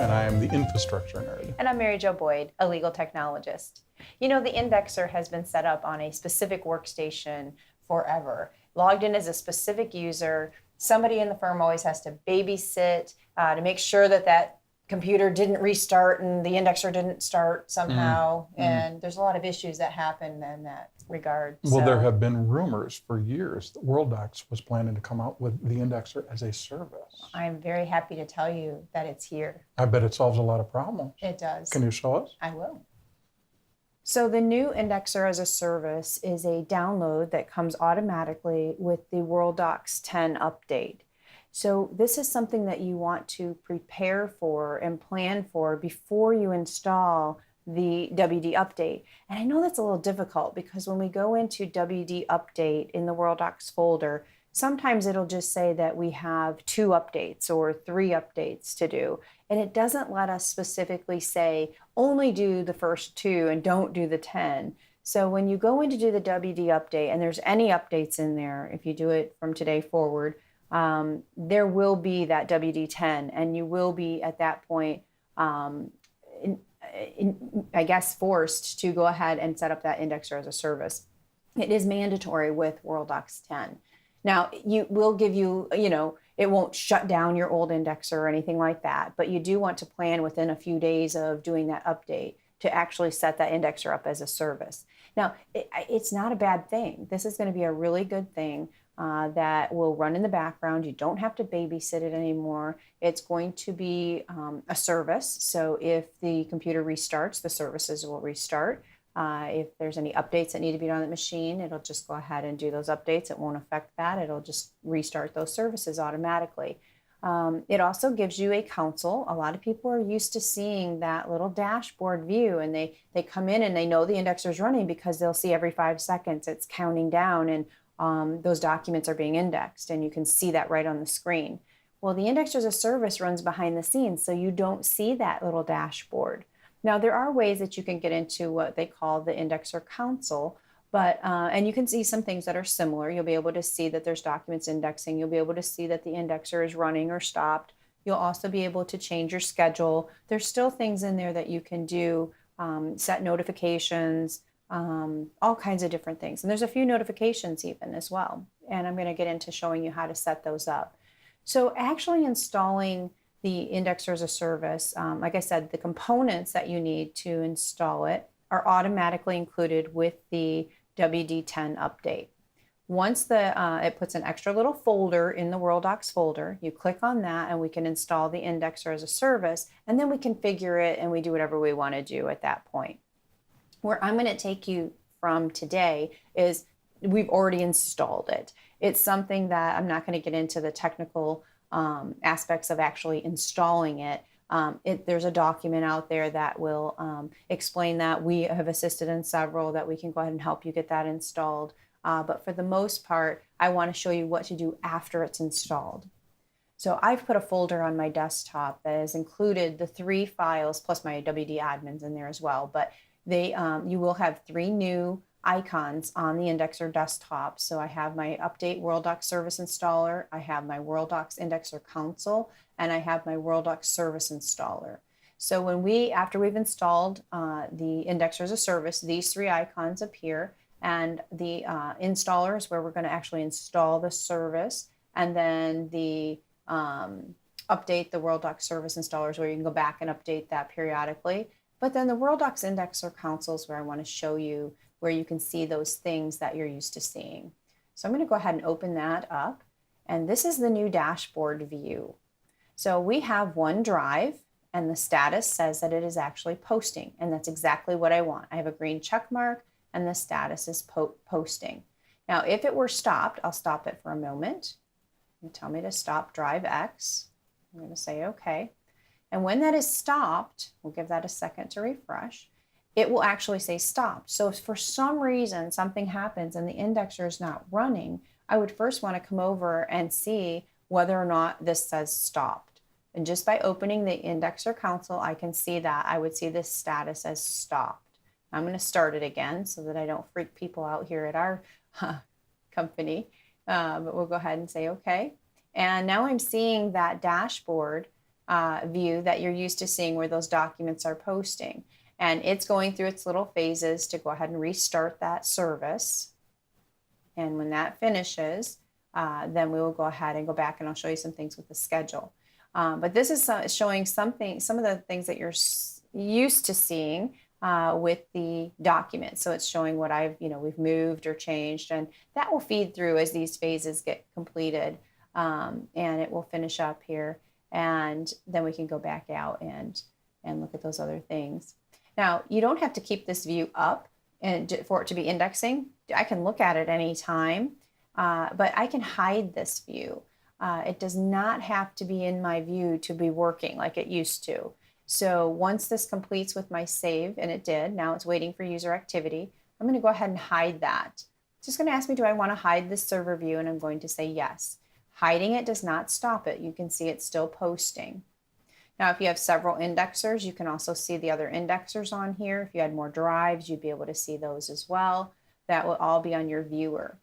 and I am the infrastructure nerd. And I'm Mary Jo Boyd, a legal technologist. You know, the indexer has been set up on a specific workstation forever. Logged in as a specific user, somebody in the firm always has to babysit to make sure that that computer didn't restart and the indexer didn't start somehow. And there's a lot of issues that happen in that regard. Well, there have been rumors for years that Worldox was planning to come out with the indexer as a service. I'm very happy to tell you that it's here. I bet it solves a lot of problems. It does. Can you show us? I will. So the new Indexer as a Service is a download that comes automatically with the Worldox 10 update. So this is something that you want to prepare for and plan for before you install the WD update. And I know that's a little difficult because when we go into WD update in the Worldox folder, sometimes it'll just say that we have 2 updates or 3 updates to do. And it doesn't let us specifically say, only do the first 2 and don't do the 10. So when you go in to do the WD update, and there's any updates in there, if you do it from today forward, there will be that WD 10, and you will be at that point, I guess, forced to go ahead and set up that indexer as a service. It is mandatory with Worldox 10. Now, you will give you, it won't shut down your old indexer or anything like that, but you do want to plan within a few days of doing that update to actually set that indexer up as a service. Now, it's not a bad thing. This is going to be a really good thing that will run in the background. You don't have to babysit it anymore. It's going to be a service. So if the computer restarts, the services will restart. If there's any updates that need to be done on the machine, it'll just go ahead and do those updates. It won't affect that. It'll just restart those services automatically. It also gives you a console. A lot of people are used to seeing that little dashboard view, and they come in and they know the indexer is running because they'll see every 5 seconds it's counting down and those documents are being indexed, and you can see that right on the screen. Well, the indexer as a service runs behind the scenes, so you don't see that little dashboard. Now, there are ways that you can get into what they call the indexer console, but and you can see some things that are similar. You'll be able to see that there's documents indexing. You'll be able to see that the indexer is running or stopped. You'll also be able to change your schedule. There's still things in there that you can do, set notifications, all kinds of different things. And there's a few notifications even as well. And I'm going to get into showing you how to set those up. So actually installing the indexer as a service, like I said, the components that you need to install it are automatically included with the WD10 update. Once it puts an extra little folder in the Worldox folder, you click on that and we can install the indexer as a service, and then we configure it and we do whatever we want to do at that point. Where I'm going to take you from today is we've already installed it. It's something that I'm not going to get into the technical aspects of actually installing it. There's a document out there that will explain that. We have assisted in several that we can go ahead and help you get that installed. But for the most part, I want to show you what to do after it's installed. So I've put a folder on my desktop that has included the 3 files plus my WD admins in there as well. But you will have 3 new icons on the indexer desktop. So I have my Update Worldox Service Installer, I have my Worldox Indexer Console, and I have my Worldox Service Installer. So after we've installed the indexer as a service, these 3 icons appear, and the installer is where we're going to actually install the service, and then the update the Worldox Service Installer is where you can go back and update that periodically. But then the Worldox Indexer Console is where I want to show you where you can see those things that you're used to seeing. So I'm going to go ahead and open that up. And this is the new dashboard view. So we have OneDrive, and the status says that it is actually posting. And that's exactly what I want. I have a green check mark, and the status is posting. Now, if it were stopped, I'll stop it for a moment. You tell me to stop Drive X. I'm going to say OK. And when that is stopped, we'll give that a second to refresh, it will actually say stop. So if for some reason something happens and the indexer is not running, I would first want to come over and see whether or not this says stopped. And just by opening the indexer console, I can see that. I would see this status as stopped. I'm going to start it again so that I don't freak people out here at our company. But we'll go ahead and say OK. And now I'm seeing that dashboard view that you're used to seeing where those documents are posting. And it's going through its little phases to go ahead and restart that service. And when that finishes, then we will go ahead and go back and I'll show you some things with the schedule. But this is showing some of the things that you're used to seeing with the document. So it's showing what we've moved or changed, and that will feed through as these phases get completed, and it will finish up here, and then we can go back out and look at those other things. Now, you don't have to keep this view up and for it to be indexing. I can look at it anytime, but I can hide this view. It does not have to be in my view to be working like it used to. So once this completes with my save, and it did, now it's waiting for user activity, I'm going to go ahead and hide that. It's just going to ask me, do I want to hide this server view? And I'm going to say yes. Hiding it does not stop it. You can see it's still posting. Now, if you have several indexers, you can also see the other indexers on here. If you had more drives, you'd be able to see those as well. That will all be on your viewer.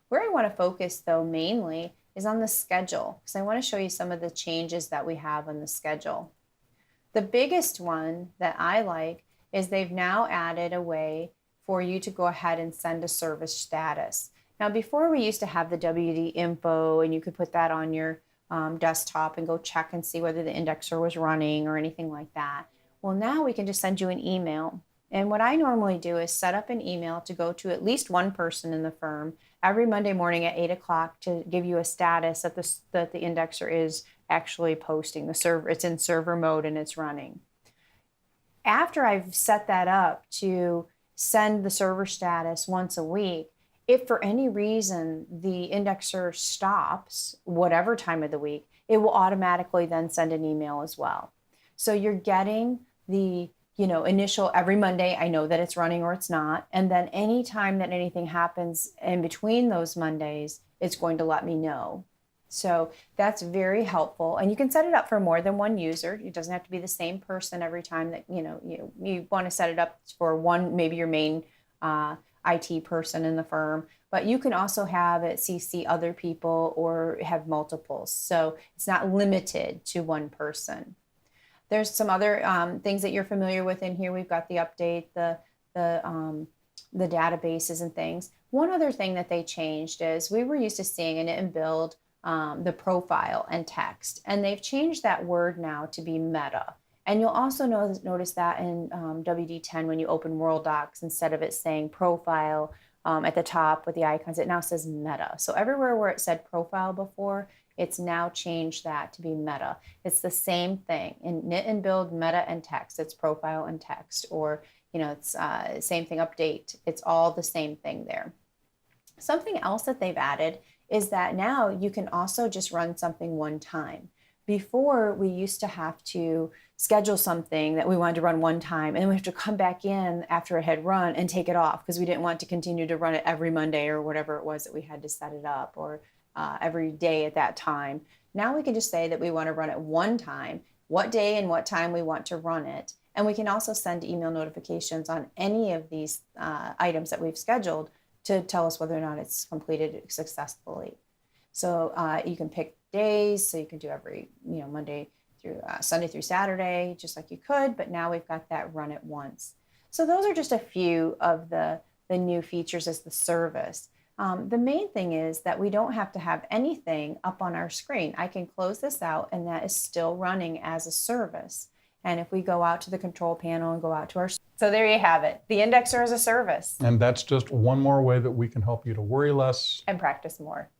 Where I want to focus, though, mainly is on the schedule, because I want to show you some of the changes that we have on the schedule. The biggest one that I like is they've now added a way for you to go ahead and send a service status. Now, before we used to have the WD info, and you could put that on your desktop and go check and see whether the indexer was running or anything like that. Well, now we can just send you an email. And what I normally do is set up an email to go to at least one person in the firm every Monday morning at 8 o'clock to give you a status that the indexer is actually posting. The server, it's in server mode and it's running. After I've set that up to send the server status once a week, if for any reason the indexer stops, whatever time of the week, it will automatically then send an email as well. So you're getting the initial every Monday, I know that it's running or it's not. And then anytime that anything happens in between those Mondays, it's going to let me know. So that's very helpful. And you can set it up for more than one user. It doesn't have to be the same person every time that, you want to set it up for one, maybe your main IT person in the firm, but you can also have it CC other people or have multiples. So it's not limited to one person. There's some other things that you're familiar with in here. We've got the update, the databases and things. One other thing that they changed is we were used to seeing in it and build the profile and text, and they've changed that word now to be meta. And you'll also notice that in WD10 when you open Worldox, instead of it saying profile at the top with the icons, it now says meta. So everywhere where it said profile before, it's now changed that to be meta. It's the same thing. In knit and build, meta and text, it's profile and text, or it's same thing, update. It's all the same thing there. Something else that they've added is that now you can also just run something one time. Before, we used to have to schedule something that we wanted to run one time, and then we have to come back in after it had run and take it off because we didn't want to continue to run it every Monday or whatever it was that we had to set it up, or every day at that time. Now we can just say that we want to run it one time, what day and what time we want to run it. And we can also send email notifications on any of these items that we've scheduled to tell us whether or not it's completed successfully. So you can pick days, so you can do every Monday through Sunday through Saturday, just like you could, but now we've got that run it once. So those are just a few of the new features as the service. The main thing is that we don't have to have anything up on our screen. I can close this out and that is still running as a service. And if we go out to the control panel and go out to our, so there you have it, the indexer as a service. And that's just one more way that we can help you to worry less And practice more.